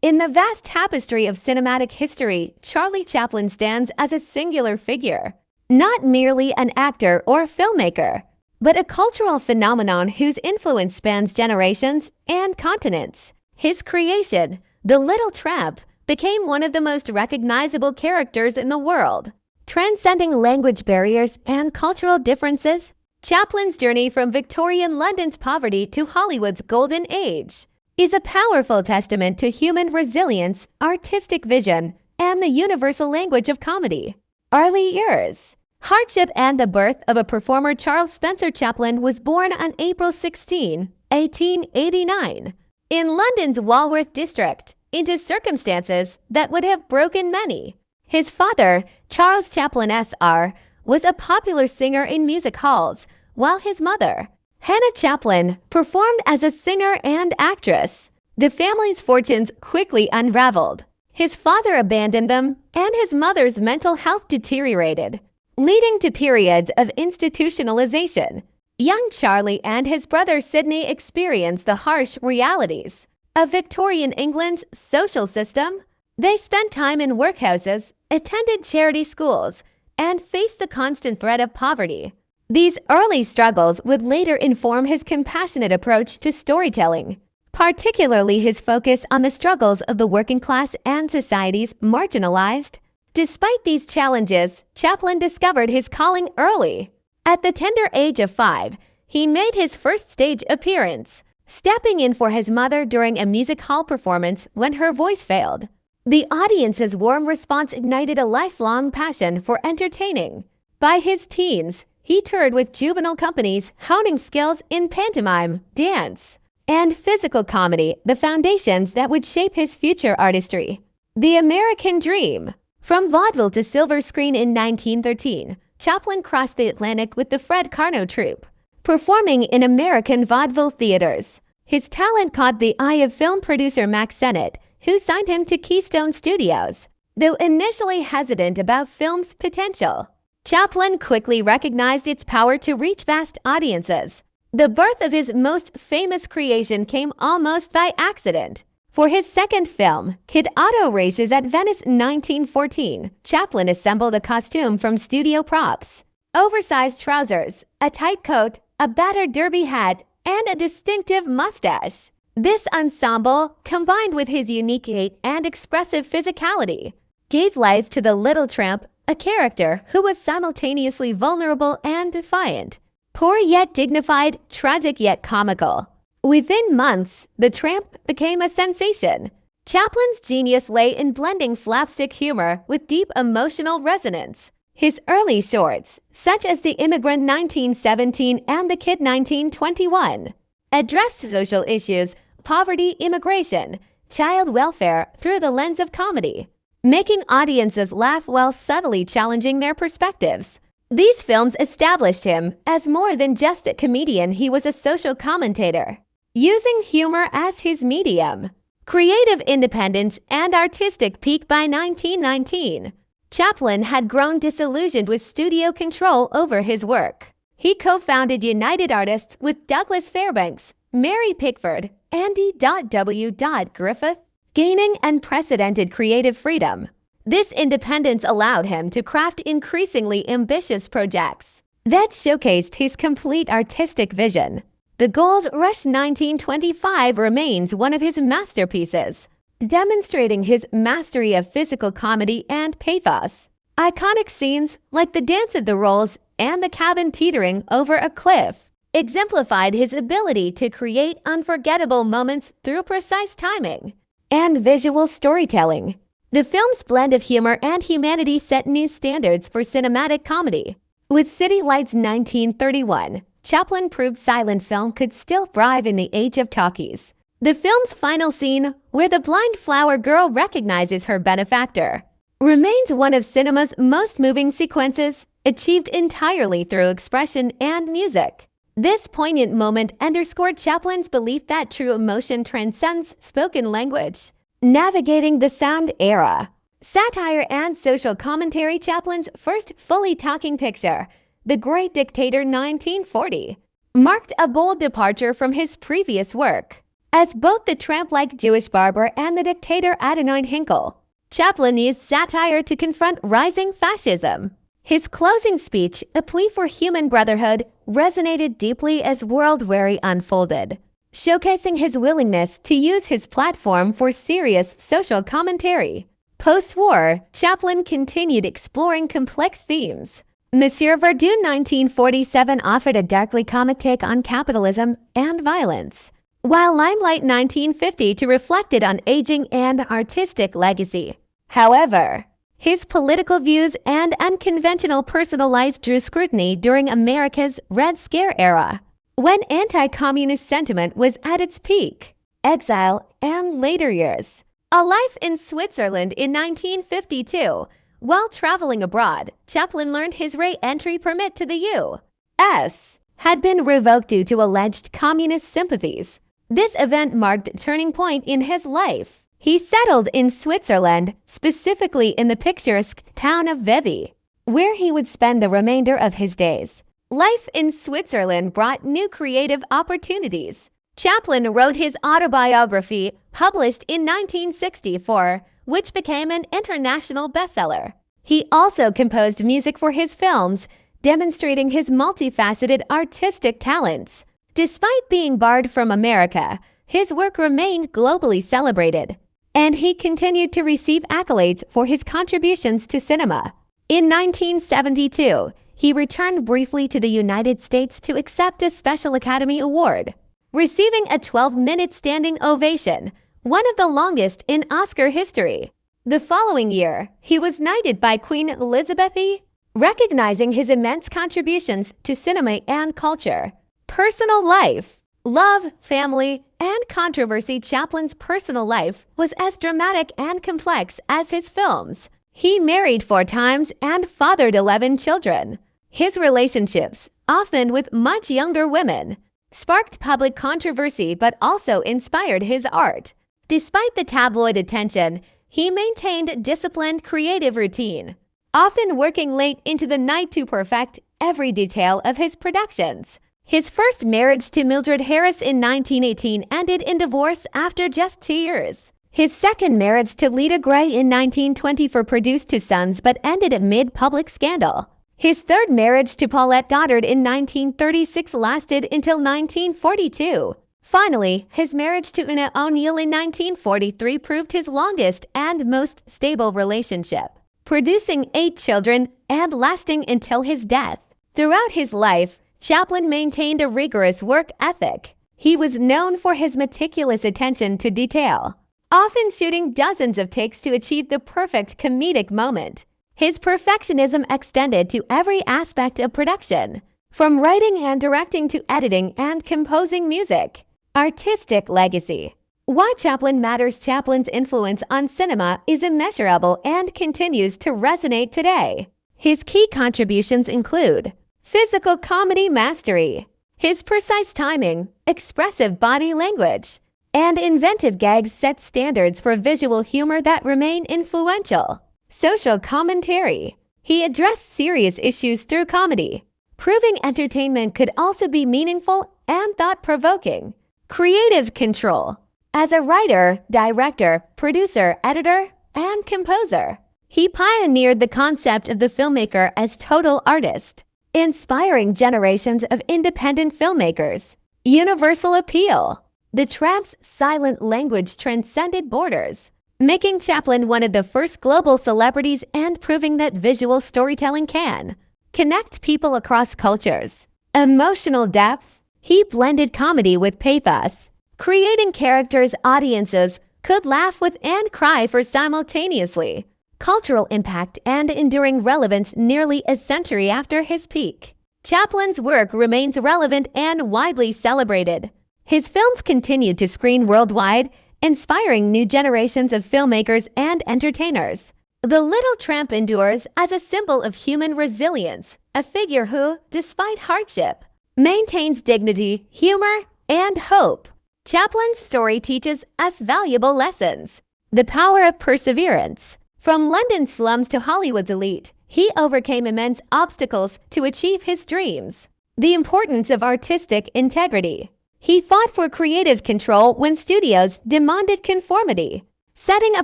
In the vast tapestry of cinematic history, Charlie Chaplin stands as a singular figure, not merely an actor or filmmaker, but a cultural phenomenon whose influence spans generations and continents. His creation, The Little Tramp, became one of the most recognizable characters in the world. Transcending language barriers and cultural differences, Chaplin's journey from Victorian London's poverty to Hollywood's golden age is a powerful testament to human resilience, artistic vision, and the universal language of comedy. Early years. Hardship and the birth of a performer. Charles Spencer Chaplin was born on April 16, 1889, in London's Walworth district, into circumstances that would have broken many. His father, Charles Chaplin Sr., was a popular singer in music halls, while his mother, Hannah Chaplin, performed as a singer and actress. The family's fortunes quickly unraveled. His father abandoned them, and his mother's mental health deteriorated, leading to periods of institutionalization. Young Charlie and his brother Sidney experienced the harsh realities of Victorian England's social system. They spent time in workhouses, attended charity schools, and faced the constant threat of poverty. These early struggles would later inform his compassionate approach to storytelling, particularly his focus on the struggles of the working class and society's marginalized. Despite these challenges, Chaplin discovered his calling early. At the tender age of 5, he made his first stage appearance, stepping in for his mother during a music hall performance when her voice failed. The audience's warm response ignited a lifelong passion for entertaining. By his teens, he toured with juvenile companies, honing skills in pantomime, dance, and physical comedy, the foundations that would shape his future artistry. The American Dream. From vaudeville to silver screen in 1913, Chaplin crossed the Atlantic with the Fred Carnot troupe, performing in American vaudeville theaters. His talent caught the eye of film producer Mack Sennett, who signed him to Keystone Studios. Though initially hesitant about film's potential, Chaplin quickly recognized its power to reach vast audiences. The birth of his most famous creation came almost by accident. For his second film, Kid Auto Races at Venice 1914, Chaplin assembled a costume from studio props: oversized trousers, a tight coat, a battered derby hat, and a distinctive mustache. This ensemble, combined with his unique gait and expressive physicality, gave life to the Little Tramp, a character who was simultaneously vulnerable and defiant, poor yet dignified, tragic yet comical. Within months, the Tramp became a sensation. Chaplin's genius lay in blending slapstick humor with deep emotional resonance. His early shorts, such as The Immigrant 1917 and The Kid 1921, addressed social issues, poverty, immigration, child welfare through the lens of comedy, making audiences laugh while subtly challenging their perspectives. These films established him as more than just a comedian. He was a social commentator, using humor as his medium. Creative independence and artistic peak. By 1919, Chaplin had grown disillusioned with studio control over his work. He co-founded United Artists with Douglas Fairbanks, Mary Pickford, Andy W. Griffith, gaining unprecedented creative freedom. This independence allowed him to craft increasingly ambitious projects that showcased his complete artistic vision. The Gold Rush 1925 remains one of his masterpieces, demonstrating his mastery of physical comedy and pathos. Iconic scenes like the dance of the rolls and the cabin teetering over a cliff exemplified his ability to create unforgettable moments through precise timing and visual storytelling. The film's blend of humor and humanity set new standards for cinematic comedy. With City Lights 1931, Chaplin proved silent film could still thrive in the age of talkies. The film's final scene, where the blind flower girl recognizes her benefactor, remains one of cinema's most moving sequences, achieved entirely through expression and music. This poignant moment underscored Chaplin's belief that true emotion transcends spoken language. Navigating the sound era. Satire and social commentary. Chaplin's first fully talking picture, The Great Dictator 1940, marked a bold departure from his previous work. As both the tramp-like Jewish barber and the dictator Adonai Hinkle, Chaplin used satire to confront rising fascism. His closing speech, a plea for human brotherhood, resonated deeply as World War I unfolded, showcasing his willingness to use his platform for serious social commentary. Post-war, Chaplin continued exploring complex themes. Monsieur Verdun 1947 offered a darkly comic take on capitalism and violence, while Limelight 1950 reflected on aging and artistic legacy. However, his political views and unconventional personal life drew scrutiny during America's Red Scare era, when anti-communist sentiment was at its peak. Exile and later years. A life in Switzerland in 1952. While traveling abroad, Chaplin learned his re-entry permit to the U.S. had been revoked due to alleged communist sympathies. This event marked a turning point in his life. He settled in Switzerland, specifically in the picturesque town of Vevey, where he would spend the remainder of his days. Life in Switzerland brought new creative opportunities. Chaplin wrote his autobiography, published in 1964, which became an international bestseller. He also composed music for his films, demonstrating his multifaceted artistic talents. Despite being barred from America, his work remained globally celebrated, and he continued to receive accolades for his contributions to cinema. In 1972, he returned briefly to the United States to accept a Special Academy Award, receiving a 12-minute standing ovation, one of the longest in Oscar history. The following year, he was knighted by Queen Elizabeth, recognizing his immense contributions to cinema and culture. Personal life. Love, family, and controversy. Chaplin's personal life was as dramatic and complex as his films. He married 4 times and fathered 11 children. His relationships, often with much younger women, sparked public controversy but also inspired his art. Despite the tabloid attention, he maintained a disciplined creative routine, often working late into the night to perfect every detail of his productions. His first marriage to Mildred Harris in 1918 ended in divorce after just 2 years. His second marriage to Lita Gray in 1924 produced 2 sons but ended amid public scandal. His third marriage to Paulette Goddard in 1936 lasted until 1942. Finally, his marriage to Una O'Neill in 1943 proved his longest and most stable relationship, producing 8 children and lasting until his death. Throughout his life, Chaplin maintained a rigorous work ethic. He was known for his meticulous attention to detail, often shooting dozens of takes to achieve the perfect comedic moment. His perfectionism extended to every aspect of production, from writing and directing to editing and composing music. Artistic legacy. Why Chaplin matters. Chaplin's influence on cinema is immeasurable and continues to resonate today. His key contributions include physical comedy mastery, his precise timing, expressive body language, and inventive gags set standards for visual humor that remain influential. Social commentary. He addressed serious issues through comedy, proving entertainment could also be meaningful and thought-provoking. Creative control. As a writer, director, producer, editor, and composer, he pioneered the concept of the filmmaker as total artist, inspiring generations of independent filmmakers. Universal appeal. The Tramp's silent language transcended borders, making Chaplin one of the first global celebrities and proving that visual storytelling can connect people across cultures. Emotional depth. He blended comedy with pathos, creating characters audiences could laugh with and cry for simultaneously. Cultural impact and enduring relevance nearly a century after his peak. Chaplin's work remains relevant and widely celebrated. His films continue to screen worldwide, inspiring new generations of filmmakers and entertainers. The Little Tramp endures as a symbol of human resilience, a figure who, despite hardship, maintains dignity, humor, and hope. Chaplin's story teaches us valuable lessons. The power of perseverance. From London's slums to Hollywood's elite, he overcame immense obstacles to achieve his dreams. The importance of artistic integrity. He fought for creative control when studios demanded conformity, setting a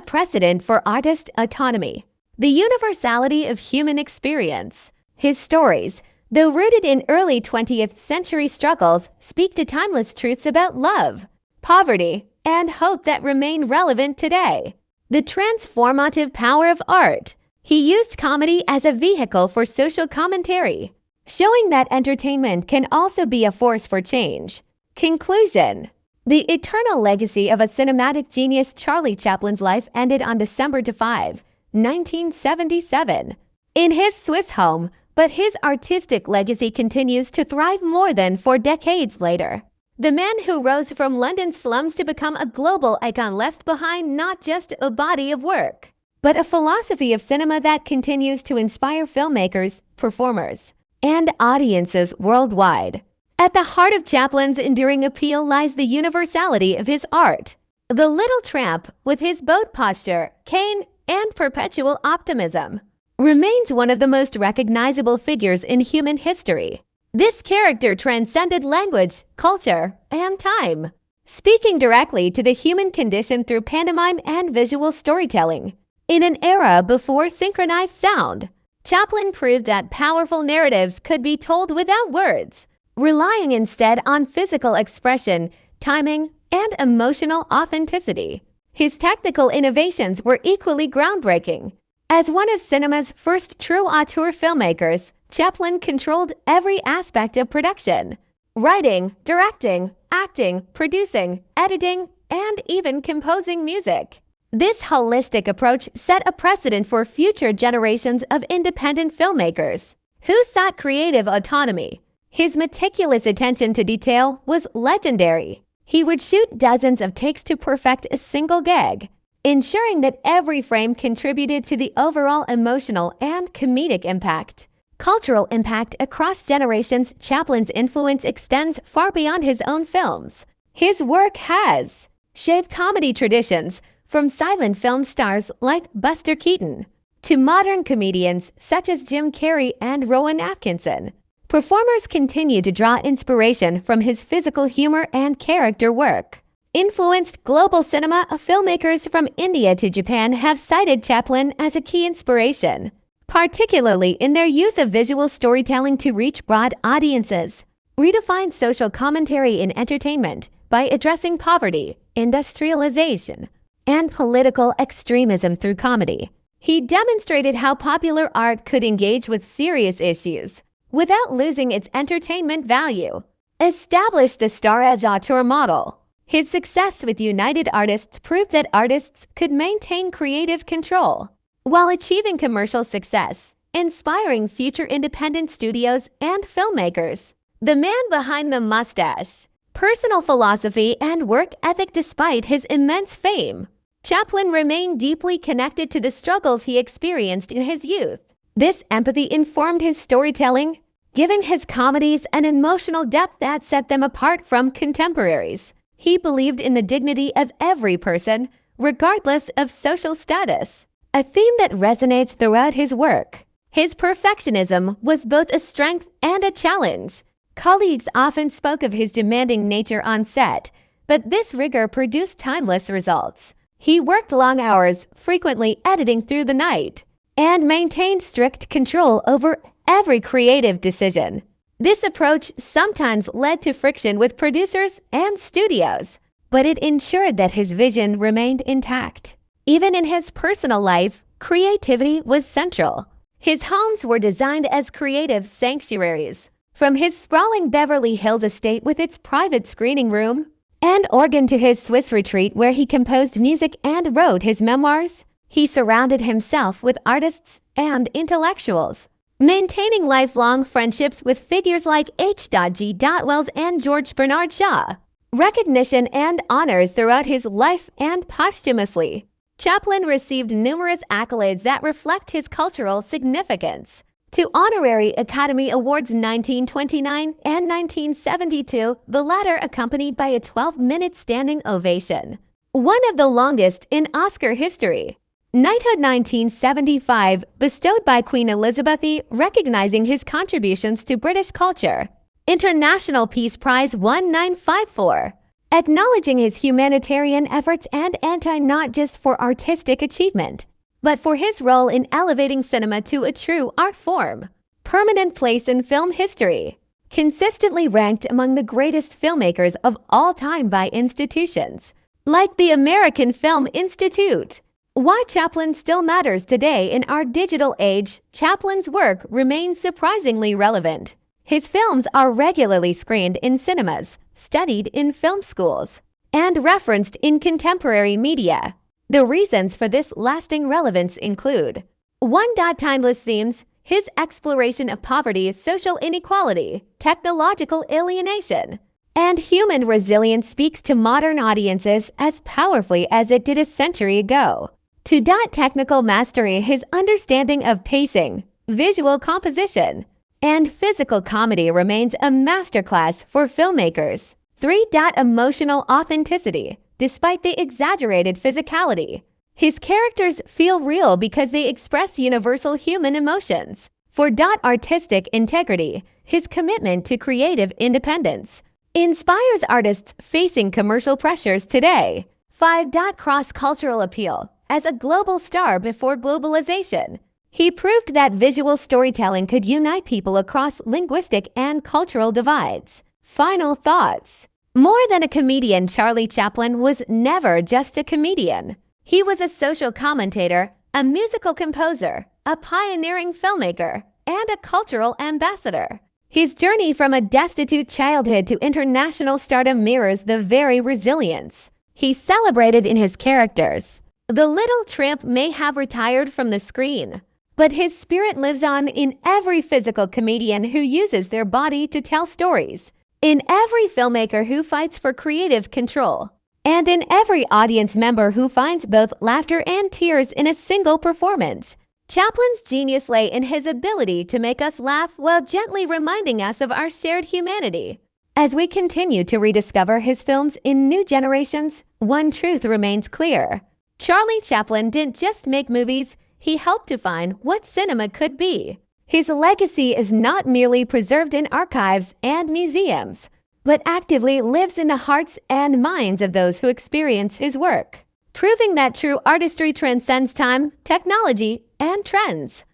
precedent for artist autonomy. The universality of human experience. His stories, though rooted in early 20th century struggles, speak to timeless truths about love, poverty, and hope that remain relevant today. The transformative power of art. He used comedy as a vehicle for social commentary, showing that entertainment can also be a force for change. Conclusion. The eternal legacy of a cinematic genius, Charlie Chaplin's life ended on December 5, 1977, in his Swiss home, but his artistic legacy continues to thrive more than 4 decades later. The man who rose from London's slums to become a global icon left behind not just a body of work, but a philosophy of cinema that continues to inspire filmmakers, performers, and audiences worldwide. At the heart of Chaplin's enduring appeal lies the universality of his art. The Little Tramp, with his boat posture, cane, and perpetual optimism, remains one of the most recognizable figures in human history. This character transcended language, culture, and time, speaking directly to the human condition through pantomime and visual storytelling. In an era before synchronized sound, Chaplin proved that powerful narratives could be told without words, relying instead on physical expression, timing, and emotional authenticity. His technical innovations were equally groundbreaking. As one of cinema's first true auteur filmmakers, Chaplin controlled every aspect of production: writing, directing, acting, producing, editing, and even composing music. This holistic approach set a precedent for future generations of independent filmmakers who sought creative autonomy. His meticulous attention to detail was legendary. He would shoot dozens of takes to perfect a single gag, ensuring that every frame contributed to the overall emotional and comedic impact. Cultural impact across generations. Chaplin's influence extends far beyond his own films. His work has shaped comedy traditions, from silent film stars like Buster Keaton to modern comedians such as Jim Carrey and Rowan Atkinson. Performers continue to draw inspiration from his physical humor and character work. Influenced global cinema. Filmmakers from India to Japan have cited Chaplin as a key inspiration, particularly in their use of visual storytelling to reach broad audiences. Redefined social commentary in entertainment by addressing poverty, industrialization, and political extremism through comedy. He demonstrated how popular art could engage with serious issues without losing its entertainment value. Established the star as auteur model. His success with United Artists proved that artists could maintain creative control while achieving commercial success, inspiring future independent studios and filmmakers. The man behind the mustache. Personal philosophy and work ethic. Despite his immense fame, Chaplin remained deeply connected to the struggles he experienced in his youth. This empathy informed his storytelling, giving his comedies an emotional depth that set them apart from contemporaries. He believed in the dignity of every person, regardless of social status, a theme that resonates throughout his work. His perfectionism was both a strength and a challenge. Colleagues often spoke of his demanding nature on set, but this rigor produced timeless results. He worked long hours, frequently editing through the night, and maintained strict control over every creative decision. This approach sometimes led to friction with producers and studios, but it ensured that his vision remained intact. Even in his personal life, creativity was central. His homes were designed as creative sanctuaries. From his sprawling Beverly Hills estate with its private screening room and organ to his Swiss retreat where he composed music and wrote his memoirs, he surrounded himself with artists and intellectuals, maintaining lifelong friendships with figures like H.G. Wells and George Bernard Shaw. Recognition and honors throughout his life and posthumously. Chaplin received numerous accolades that reflect his cultural significance. 2 honorary Academy Awards 1929 and 1972, the latter accompanied by a 12-minute standing ovation, one of the longest in Oscar history. Knighthood 1975, bestowed by Queen Elizabeth, recognizing his contributions to British culture. International Peace Prize 1954, acknowledging his humanitarian efforts and not just for artistic achievement, but for his role in elevating cinema to a true art form. Permanent place in film history, consistently ranked among the greatest filmmakers of all time by institutions, like the American Film Institute. Why Chaplin still matters today in our digital age. Chaplin's work remains surprisingly relevant. His films are regularly screened in cinemas, studied in film schools, and referenced in contemporary media. The reasons for this lasting relevance include 1. Timeless themes. His exploration of poverty, social inequality, technological alienation, and human resilience speaks to modern audiences as powerfully as it did a century ago. 2. Technical mastery. His understanding of pacing, visual composition, and physical comedy remains a masterclass for filmmakers. 3. Emotional authenticity. Despite the exaggerated physicality, his characters feel real because they express universal human emotions. 4. Artistic integrity. His commitment to creative independence inspires artists facing commercial pressures today. 5. Cross-cultural appeal. As a global star before globalization, he proved that visual storytelling could unite people across linguistic and cultural divides. Final thoughts. More than a comedian, Charlie Chaplin was never just a comedian. He was a social commentator, a musical composer, a pioneering filmmaker, and a cultural ambassador. His journey from a destitute childhood to international stardom mirrors the very resilience he celebrated in his characters. The Little Tramp may have retired from the screen, but his spirit lives on in every physical comedian who uses their body to tell stories, in every filmmaker who fights for creative control, and in every audience member who finds both laughter and tears in a single performance. Chaplin's genius lay in his ability to make us laugh while gently reminding us of our shared humanity. As we continue to rediscover his films in new generations, one truth remains clear. Charlie Chaplin didn't just make movies, he helped define what cinema could be. His legacy is not merely preserved in archives and museums, but actively lives in the hearts and minds of those who experience his work, proving that true artistry transcends time, technology, and trends.